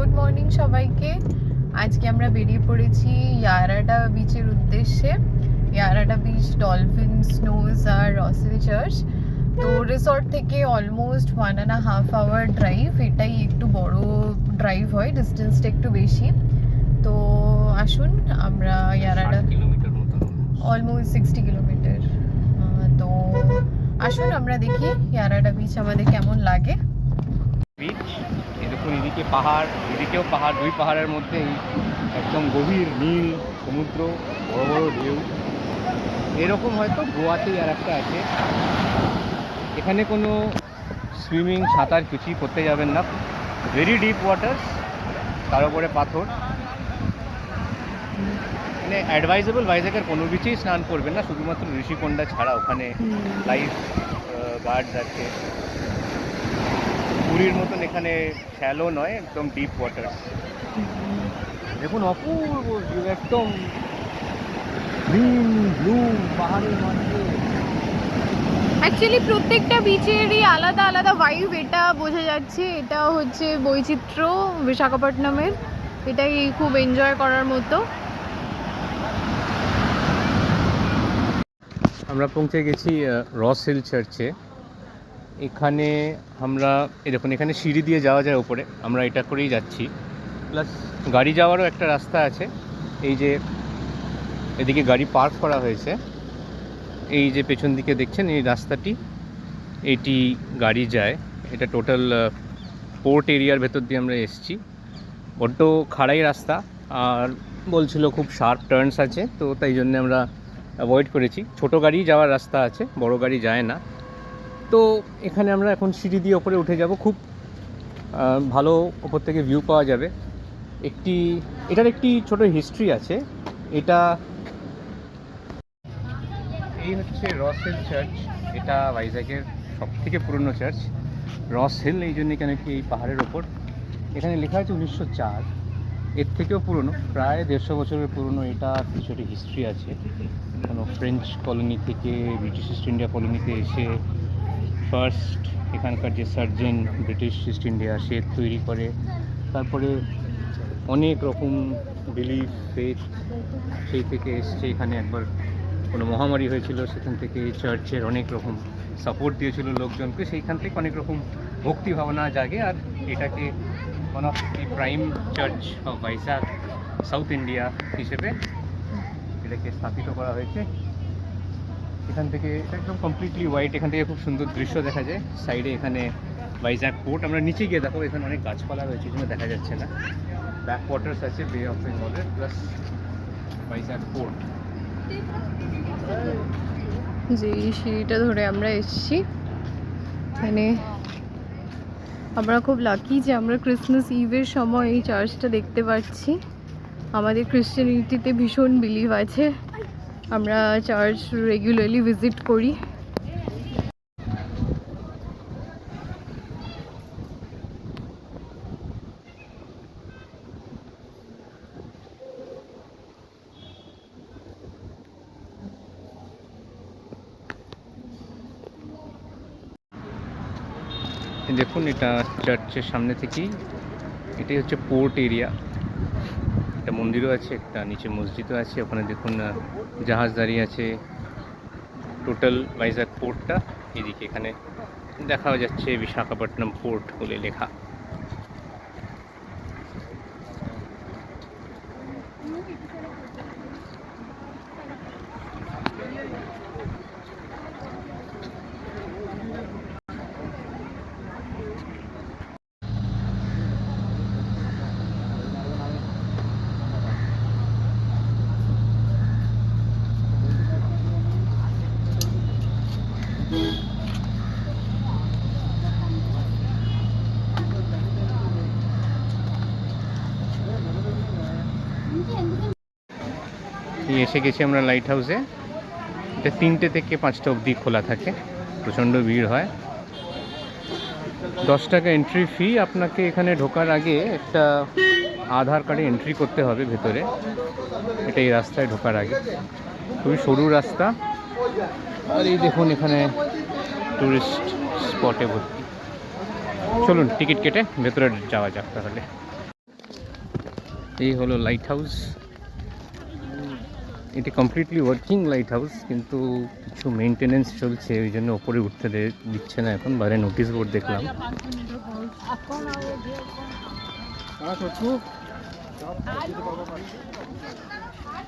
Good morning সবাইকে। আজকে আমরা বেরিয়ে পড়েছি ইয়ারাডা বিচের উদ্দেশ্যে। ইয়ারাডা বিচ, ডলফিন স্নোজ আর রসেল চার্চ। তো রিসর্ট থেকে অলমোস্ট 1.5 আওয়ার ড্রাইভ। এটাই একটু বড় ড্রাইভ হয়, ডিস্টেন্সটা একটু বেশি। তো আসুন আমরা ইয়ারাডা, অলমোস্ট 60 কিলোমিটার। তো আসুন আমরা দেখি ইয়ারাডা বিচ আমাদের কেমন লাগে। বিচ, এই দেখুন এদিকে পাহাড়, এদিকেও পাহাড়, দুই পাহাড়ের মধ্যে একদম গভীর নীল সমুদ্র, বড় বড় ঢেউ। এরকম হয়তো গোয়াতেই আর একটা আছে। এখানে কোনো সুইমিং, সাঁতার কিছুই করতে যাবেন না, ভেরি ডিপ ওয়াটার, তার উপরে পাথর। মানে অ্যাডভাইজেবল ভাইজ্যাগের কোনো বিচেই স্নান করবেন না, শুধুমাত্র ঋষিকোন্ডা ছাড়া। ওখানে লাইফ গার্ডস আছে। পুরীর মতন এখানে শ্যালো নয়, একদম ডিপ ওয়াটার। দেখুন অপূর্ব ভিউ, একদম গ্রিন ব্লু পাহাড়ের মধ্যে। অ্যাকচুয়ালি প্রত্যেকটা বিচেরই আলাদা আলাদা ভাইব, এটা বোঝা যাচ্ছে। এটা হচ্ছে বৈচিত্র্য বিশাখাপট্টনমের, এটাই খুব এনজয় করার মতো। আমরা পৌঁছে গেছি রস হিল চার্চে। এখানে আমরা দেখুন, এখানে সিঁড়ি দিয়ে যাওয়া যায় ওপরে, আমরা এটা করেই যাচ্ছি। প্লাস গাড়ি যাওয়ারও একটা রাস্তা আছে। এই যে এদিকে গাড়ি পার্ক করা হয়েছে, এই যে পেছন দিকে দেখছেন এই রাস্তাটি, এটি গাড়ি যায়। এটা টোটাল পোর্ট এরিয়ার ভেতর দিয়ে আমরা এসেছি। বড্ড খাড়াই রাস্তা, আর বলছিল খুব শার্প টার্নস আছে, তো তাই জন্য আমরা অ্যাভয়েড করেছি। ছোট গাড়ি যাওয়ার রাস্তা আছে, বড় গাড়ি যায় না। তো এখানে আমরা এখন সিঁড়ি দিয়ে ওপরে উঠে যাব। খুব ভালো ওপর থেকে ভিউ পাওয়া যাবে। এটার একটি ছোট হিস্ট্রি আছে। এই হচ্ছে রস হিল চার্চ। এটা ভাইজ্যাগের সব থেকে পুরনো চার্চ। রস হিল এই জন্য কেন কি এই পাহাড়ের ওপর। এখানে লেখা আছে 1904। এর থেকেও পুরনো, প্রায় 150 বছরের পুরনো। এটা কিছুটা হিস্ট্রি আছে। কোনো ফ্রেঞ্চ কলোনি থেকে ব্রিটিশ ইস্ট ইন্ডিয়া কলোনিতে এসে ফার্স্ট এখানকার যে সার্জেন ব্রিটিশ ইস্ট ইন্ডিয়া, সে তৈরি করে। তারপরে অনেক রকম বিলিফ, ফেথ সেই থেকে এসছে। এখানে একবার কোনো মহামারী হয়েছিল, সেখান থেকে চার্চের অনেক রকম সাপোর্ট দিয়েছিল লোকজনকে। সেইখান থেকে অনেক রকম ভক্তি ভাবনা জাগে। আর এটাকে one of the prime church of Vizag south India হিসেবে এটাকে স্থাপিত করা হয়েছে। এখান থেকে এটা একদম কমপ্লিটলি হোয়াইট। এখান থেকে খুব সুন্দর দৃশ্য দেখা যায়। সাইডে এখানে ভাইজ্যাগ পোর্ট। আমরা নিচে গিয়ে দেখো, এখানে অনেক গাছপালা রয়েছে, যেগুলো দেখা যাচ্ছে না। ব্যাক ওয়াটার্স আছে বে অফ বেঙ্গলের, প্লাস ভাইজ্যাগ পোর্ট। যে সিঁড়িটা ধরে আমরা এসেছি, মানে আমরা খুব লাকি যে আমরা ক্রিসমাস ইভের সময় এই চার্চটা দেখতে পাচ্ছি। আমাদের ক্রিশ্চিয়ানিটিতে ভীষণ বিলিভ আছে, আমরা চার্চ রেগুলারলি ভিজিট করি। দেখুন এটা চার্চের সামনে থেকেই, এটাই হচ্ছে পোর্ট এরিয়া। একটা মন্দিরও আছে, একটা নিচে মসজিদও আছে। ওখানে দেখুন জাহাজ দাঁড়িয়ে আছে। টোটাল ভাইজ্যাগ পোর্টটা এদিকে, এখানে দেখা যাচ্ছে বিশাখাপট্টনম পোর্ট বলে লেখা। এসে গেছি আমরা লাইট হাউসে। এটা 3টে থেকে 5টা অবধি খোলা থাকে, প্রচণ্ড ভিড় হয়। 10 টাকা এন্ট্রি ফি। আপনাকে এখানে ঢোকার আগে একটা আধার কার্ডে এন্ট্রি করতে হবে ভেতরে। এটা এই রাস্তায় ঢোকার আগে, খুবই সরু রাস্তা। আর এই দেখুন এখানে টুরিস্ট স্পটে ভর্তি। চলুন টিকিট কেটে ভেতরে যাওয়া যাক তাহলে। এই হলো লাইট হাউস। এটি কমপ্লিটলি ওয়ার্কিং লাইট হাউস, কিন্তু কিছু মেনটেনেন্স চলছে, ওই জন্য ওপরে উঠতে দিচ্ছে না এখন। বাইরে নোটিশ বোর্ড দেখলাম।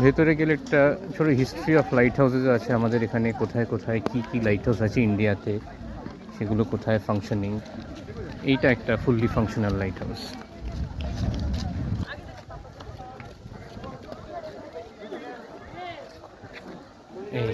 ভেতরে গেলে একটা ছোটো হিস্ট্রি অফ লাইট হাউসেস আছে আমাদের এখানে, কোথায় কোথায় কী কী লাইট হাউস আছে ইন্ডিয়াতে, সেগুলো কোথায় ফাংশনিং। এইটা একটা ফুললি ফাংশনাল লাইট হাউস। এই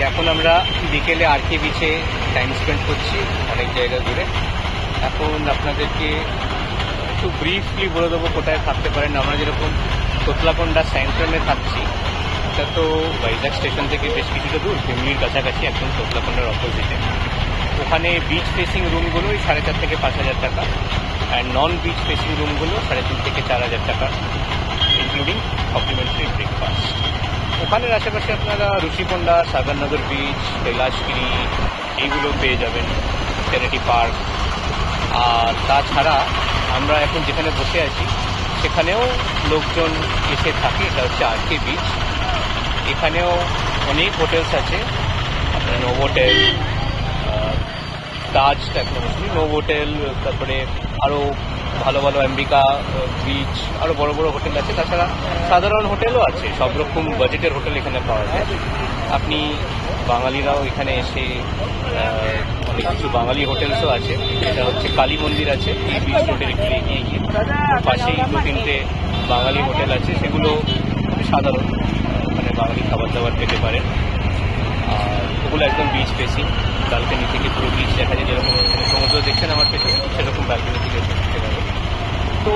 এখন আমরা বিকেলে আরকে বিচে টাইম স্পেন্ড করছি অনেক জায়গা ঘুরে। এখন আপনাদেরকে একটু ব্রিফলি বলে দেবো কোথায় থাকতে পারেন। আমরা যেরকম তোতলাকোন্ডা স্যান্ট্রামে থাকছি, এটা তো ভাইজাগ স্টেশন থেকে বেশ কিছুটা দূর, ফ্যামিলির কাছাকাছি, একদম তোতলাকোন্ডার অপোজিটে। ওখানে বিচ ফেসিং রুমগুলো 4,500 থেকে 5,000 টাকা, আর নন বিচ ফেসিং রুমগুলো 3,500 থেকে 4,000 টাকা, ইনক্লুডিং কমপ্লিমেন্টারি ব্রেকফাস্ট। ওখানের আশেপাশে আপনারা ঋষিকোন্ডা, সাগরনগর বিচ, কৈলাসগিরি এইগুলো পেয়ে যাবেন, টেরিটি পার্ক। আর তাছাড়া আমরা এখন যেখানে বসে আছি সেখানেও লোকজন এসে থাকে, এটা হচ্ছে আরকে বিচ। এখানেও অনেক হোটেলস আছে, আপনার নোভোটেল, তাজ টেকনোলজি, নোভোটেল, তারপরে আরও ভালো ভালো অ্যাম্বিকা বিচ, আরও বড় বড় হোটেল আছে। তাছাড়া সাধারণ হোটেলও আছে, সব রকম বাজেটের হোটেল এখানে পাওয়া যায়। আপনি বাঙালিরাও এখানে এসে অনেক কিছু বাঙালি হোটেলসও আছে। এটা হচ্ছে কালী মন্দির আছে এই বিচ রোডের একটু এগিয়ে গিয়ে, পাশেই 2-3টে বাঙালি হোটেল আছে, সেগুলো সাধারণ, মানে বাঙালি খাবার দাবার পেতে পারেন। আর ওগুলো একদম বিচ ফেসিং, ব্যালকনি থেকে পুরো বিচ দেখা যায়, যেরকম সমুদ্র দেখছেন আমার পেছনে সেরকম ব্যালকনি থেকে দেখতে পাবেন। তো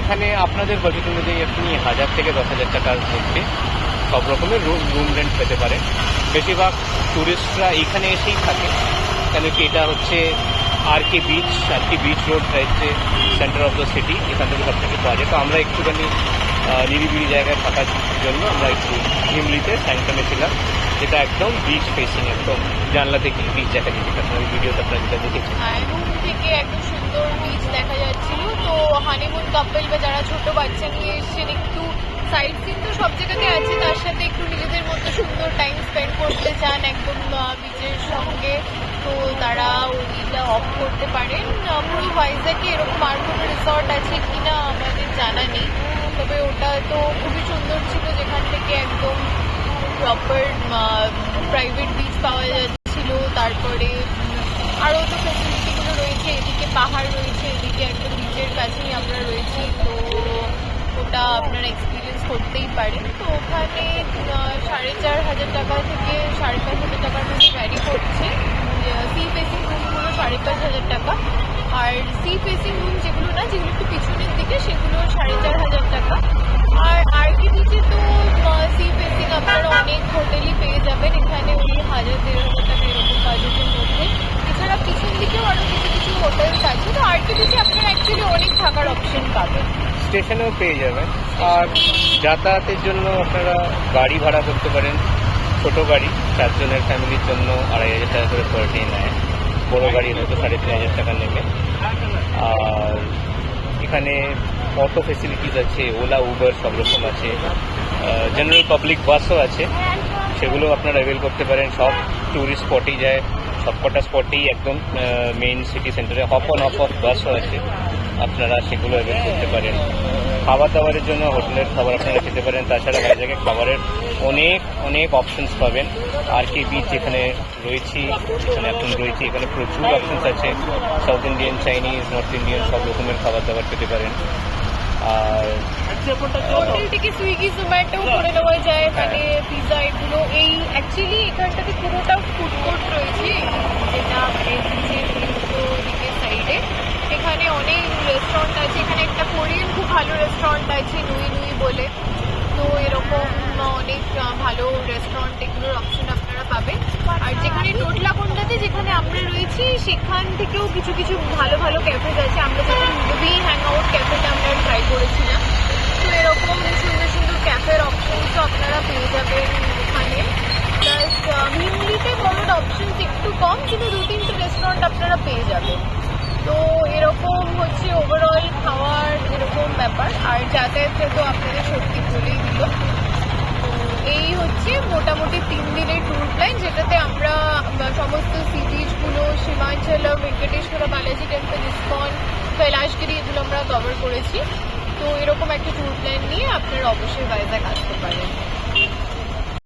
এখানে আপনাদের বাজেট অনুযায়ী আপনি 1,000 থেকে 10,000 টাকার মধ্যে সব রকমের রুম রেন্ট পেতে পারেন। বেশিরভাগ টুরিস্টরা এখানে এসেই থাকে, কেন কি এটা হচ্ছে আরকে বিচ রোড রাইটে সেন্টার অফ দ্য সিটি, এখান থেকে সব থেকে পাওয়া যায়। তো আমরা একটুখানি নিরিবিলি জায়গায় থাকার জন্য আমরা একটু হিমলিতে স্যান্ট্রামে ছিলাম, যেটা একদম বিচ ফেসিং, একদম জানলা থেকে বিচ দেখা যাচ্ছে। আপনার ভিডিওতে আপনারা যেটা দেখেছেন, রুম থেকে একদম সুন্দর বিচ দেখা যাচ্ছিল। তো হানিমুন কাপল বা যারা ছোট বাচ্চা নিয়ে এসছেন, একটু সাইট সিন তো সব জায়গাতে আছে, তার সাথে একটু নিজেদের মধ্যে সুন্দর টাইম স্পেন্ড করতে চান একদম বিচের সঙ্গে, তো তারা ওইটা অফ করতে পারেন। পুরো ভাইজ্যাগে এরকম আর কোনো রিসর্ট আছে কিনা আমাদের জানা নেই, তবে ওটা তো খুবই সুন্দর ছিল, যেখান থেকে একদম প্রপার প্রাইভেট বিচ পাওয়া যাচ্ছিল। তারপরে আরও তো ফেসিলিটিগুলো রয়েছে, এদিকে পাহাড় রয়েছে, এদিকে একদম বিচের কাছেই আমরা রয়েছি, তো ওটা আপনারা এক্সপিরিয়েন্স করতেই পারেন। তো ওখানে 4,500 টাকা থেকে 5,500 টাকার মধ্যে ভ্যারি করছে। সি ফেসিং রুমগুলো 5,500 টাকা, আর সি ফেসিং রুম যেগুলো না, যেগুলো একটু পিছনের দিকে, সেগুলো 4,500 টাকা। আর আরকে বিচে তো সি ফেসিং আপনারা অনেক হোটেলই পেয়ে যাবেন এখানে, ওই 1,000-1,500 টাকা এরকম বাজেটের মধ্যে। এছাড়া পিছন দিকেও আরও কিছু কিছু হোটেলস আছে, তো আরকে বিচে আপনারা অ্যাকচুয়ালি অনেক থাকার অপশন পাবেন, স্টেশনেও পেয়ে যাবেন। আর যাতায়াতের জন্য আপনারা গাড়ি ভাড়া করতে পারেন, ছোটো গাড়ি 4 জনের ফ্যামিলির জন্য 2,500 টাকা করে পার ডে নেয়, বড়ো গাড়ি হয়তো 3,500 টাকা নেবে। আর এখানে অটো ফেসিলিটিস আছে, ওলা উবার সব রকম আছে, জেনারেল পাবলিক বাসও আছে, সেগুলো আপনারা অ্যাভেল করতে পারেন। সব ট্যুরিস্ট স্পটেই যায়, সবকটা স্পটেই একদম মেইন সিটি সেন্টারে হপ অন অফ বাসও আছে, আপনারা সেগুলো অ্যাভেল করতে পারেন। খাবার দাবারের জন্য হোটেলের খাবার আপনারা খেতে পারেন। তাছাড়া বাইরে খাবারের অনেক অপশনস পাবেন। আরকে বিচ যেখানে রয়েছি, এখানে প্রচুর অপশনস আছে, south Indian, Chinese, north Indian সব রকমের খাবার দাবার পেতে পারেন। আর হোটেল থেকে সুইগি জোম্যাটো করে নেওয়া যায়, মানে পিৎজা এগুলো। এই অ্যাকচুয়ালি এখানটাতে পুরোটা ফুড কোর্ট রয়েছে, যেটা মানে বিচের দিকের সাইডে। এখানে অনেক রেস্টুরেন্ট আছে, এখানে একটা কোরিয়ান খুব ভালো রেস্টুরেন্ট আছে নুই নুই বলে, তো তো এরকম অনেক ভালো রেস্টুরেন্ট এগুলোর অপশন আপনারা পাবেন। আর যেখানে টোটলাকোন্ডাতে যেখানে আমরা রয়েছি সেখান থেকেও কিছু কিছু ভালো ভালো ক্যাফেজ আছে। আমরা যখন মুভি হ্যাং আউট ক্যাফেটা আমরা ট্রাই করেছিলাম, তো এরকম সুন্দর সুন্দর ক্যাফের অপশনসও আপনারা পেয়ে যাবেন এখানে। প্লাস ভিমলিতে বড় অপশনস একটু কম, কিন্তু 2-3টে রেস্টুরেন্ট আপনারা পেয়ে যাবেন। তো এরকম হচ্ছে ওভারঅল খাওয়ার এরকম ব্যাপার। আর যাতায়াতটা তো আপনাদের সত্যি বলেই দিল। তো এই হচ্ছে মোটামুটি 3 দিনের ট্যুর প্ল্যান, যেটাতে আমরা সমস্ত সি বিচগুলো, সীমাঞ্চলম, ভেঙ্কটেশ্বর, বালাজি টেম্পল, ইস্কন, কৈলাসগিরি এগুলো আমরা কভার করেছি। তো এরকম একটা ট্যুর প্ল্যান নিয়ে আপনারা অবশ্যই ভাইজ্যাগ আসতে পারেন।